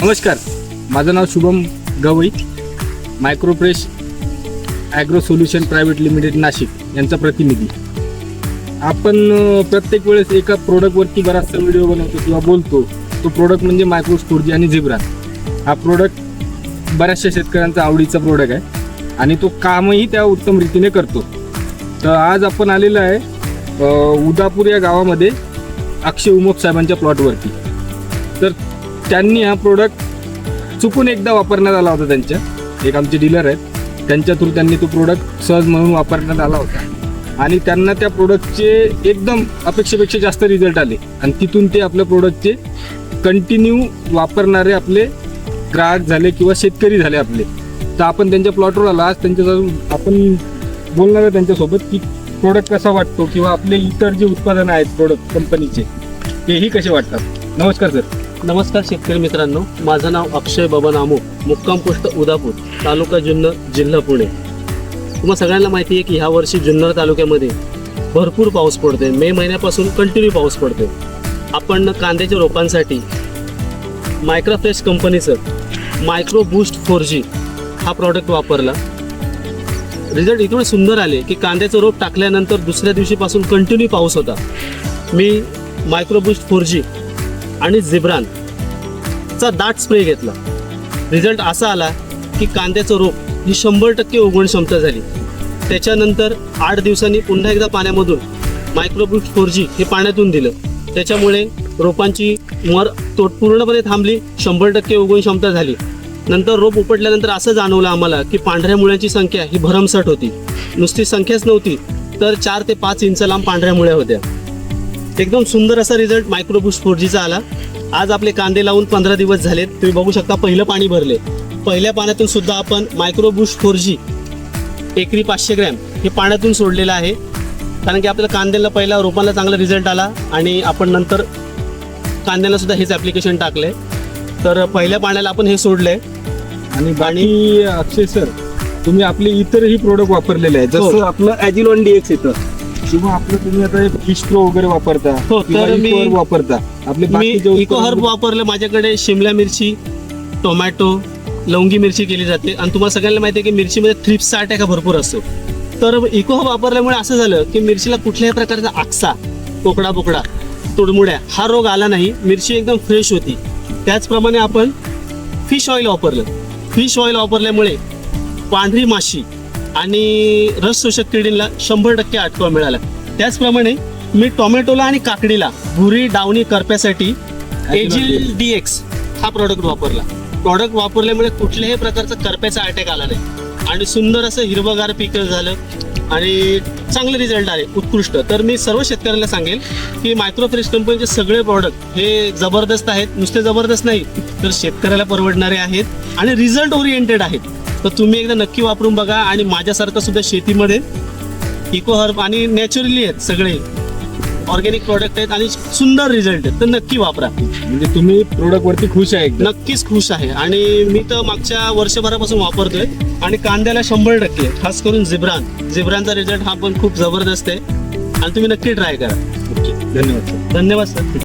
नमस्कार, माझं नाव Shubham Gawai, Micropress agro solution private limited Nashik यांचा प्रतिनिधी. आपण प्रत्येक वेळेस एका प्रोडक्टवरती बराचसा व्हिडिओ बनवतो किंवा बोलतो. तो प्रोडक्ट म्हणजे मायक्रोस्फोर्जी आणि झिब्रान. हा प्रोडक्ट बऱ्याचशा शेतकऱ्यांचा आवडीचा प्रोडक्ट आहे आणि तो कामही त्या उत्तम रीतीने करतो. तर आज आपण आलेलो आहे उदापूर या गावामध्ये अक्षय उमप साहेबांच्या प्लॉटवरती. तर त्यांनी हा प्रोडक्ट चुकून एकदा वापरण्यात आला होता. त्यांच्या एक आमचे डीलर आहेत, त्यांच्या थ्रू त्यांनी तो प्रोडक्ट सहज म्हणून वापरण्यात आला होता आणि त्यांना त्या प्रोडक्टचे एकदम अपेक्षेपेक्षा जास्त रिझल्ट आले आणि तिथून ते आपल्या प्रोडक्टचे कंटिन्यू वापरणारे आपले ग्राहक झाले किंवा शेतकरी झाले आपले. तर आपण त्यांच्या प्लॉटवर आला, आज त्यांच्यासोबत आपण बोलणार आहे त्यांच्यासोबत की प्रोडक्ट कसा वाटतो किंवा आपले इतर जे उत्पादनं आहेत प्रोडक्ट कंपनीचे तेही कसे वाटतात. नमस्कार सर. नमस्कार शेतकरी मित्रांनो, माझं नाव अक्षय बबन आमो, मुक्काम पोस्ट उदापूर, तालुका जुन्नर, जिल्हा पुणे. तुम्हाला सगळ्यांना माहिती आहे की ह्या वर्षी जुन्नर तालुक्यामध्ये भरपूर पाऊस पडतोय. मे महिन्यापासून कंटिन्यू पाऊस पडतोय. आपण कांद्याच्या रोपांसाठी मायक्रोफ्रेश कंपनीचं मायक्रो बूस्ट 4G हा प्रॉडक्ट वापरला. रिझल्ट इतके सुंदर आले की कांद्याचं रोप टाकल्यानंतर दुसऱ्या दिवशीपासून कंटिन्यू पाऊस होता. मी मायक्रो बूस्ट 4G आणि झिब्रानचा दाट स्प्रे घेतला. रिझल्ट असा आला की कांद्याचं रोप ही 100% उगवण क्षमता झाली. त्याच्यानंतर 8 दिवसांनी पुन्हा एकदा पाण्यामधून मायक्रो बूस्ट 4G हे पाण्यातून दिलं. त्याच्यामुळे रोपांची मर तोड पूर्णपणे थांबली, 100% उगवण क्षमता झाली. नंतर रोप उपटल्यानंतर असं जाणवलं आम्हाला की पांढऱ्या मुळ्यांची संख्या ही भरमसाठ होती. नुसती संख्याच नव्हती तर 4 ते 5 इंच लांब पांढऱ्या मुळ्या होत्या. एकदम सुंदर असा रिझल्ट मायक्रो बूस्ट 4Gचा आला. आज आपले कांदे लावून 15 दिवस झालेत. तुम्ही बघू शकता पहिलं पाणी भरले. पहिल्या पाण्यातून सुद्धा आपण मायक्रो बूस्ट 4G एकरी 500 ग्रॅम हे पाण्यातून सोडलेलं आहे. कारण की आपल्याला कांद्याला पहिला रोपांना चांगला रिझल्ट आला आणि आपण नंतर कांद्याला सुद्धा हेच ॲप्लिकेशन टाकले. तर पहिल्या पाण्याला आपण हे सोडलंय. आणि अक्षय सर, तुम्ही आपले इतरही प्रोडक्ट वापरलेले आहेत, जसं आपलं ॲजिलॉन DX येतं किंवा आपलं तुम्ही आता फिश प्रो वगैरे वापरता. हो, तर मी वापरता आपले मी बाकीचे इको हर्ब वापरलं. माझ्याकडे शिमला मिरची, टोमॅटो, लवंगी मिरची केली जाते आणि तुम्हाला सगळ्यांना माहिती आहे की मिरचीमध्ये थ्रिप्सचा अटॅक भरपूर असतो. तर इको हर्ब वापरल्यामुळे असं झालं की मिरचीला कुठल्याही प्रकारचा आक्सा, कोकडा बोकडा, तुडमुड्या हा रोग आला नाही. मिरची एकदम फ्रेश होती. त्याचप्रमाणे आपण फिश ऑइल वापरलं. फिश ऑइल वापरल्यामुळे पांढरी माशी आणि रस शोषक किडींना 100% अटकाव मिळाला. त्याचप्रमाणे मी टोमॅटोला आणि काकडीला भुरी, डावणी, करप्यासाठी एजिल DX हा प्रोडक्ट वापरला. प्रोडक्ट वापरल्यामुळे कुठल्याही प्रकारचा करप्याचा अटॅक आला नाही आणि सुंदर असं हिरवगार पीक झालं आणि चांगले रिझल्ट आले, उत्कृष्ट. तर मी सर्व शेतकऱ्यांना सांगेल की मायक्रोफ्रेश कंपनीचे सगळे प्रॉडक्ट हे जबरदस्त आहेत. नुसते जबरदस्त नाही तर शेतकऱ्याला परवडणारे आहेत आणि रिझल्ट ओरिएंटेड आहेत. तर तुम्ही एकदा नक्की वापरून बघा. आणि माझ्यासारखं सुद्धा शेतीमध्ये इको हर्ब आणि नॅचरली आहेत, सगळे ऑर्गॅनिक प्रॉडक्ट आहेत आणि सुंदर रिझल्ट आहेत. तर नक्की वापरा. म्हणजे तुम्ही प्रोडक्टवरती खुश आहे? नक्कीच खुश आहे. आणि मी तर मागच्या वर्षभरापासून वापरतोय आणि कांद्याला 100%, खास करून झिब्रानचा रिझल्ट हा पण खूप जबरदस्त आहे आणि तुम्ही नक्की ट्राय करा. धन्यवाद. धन्यवाद सर.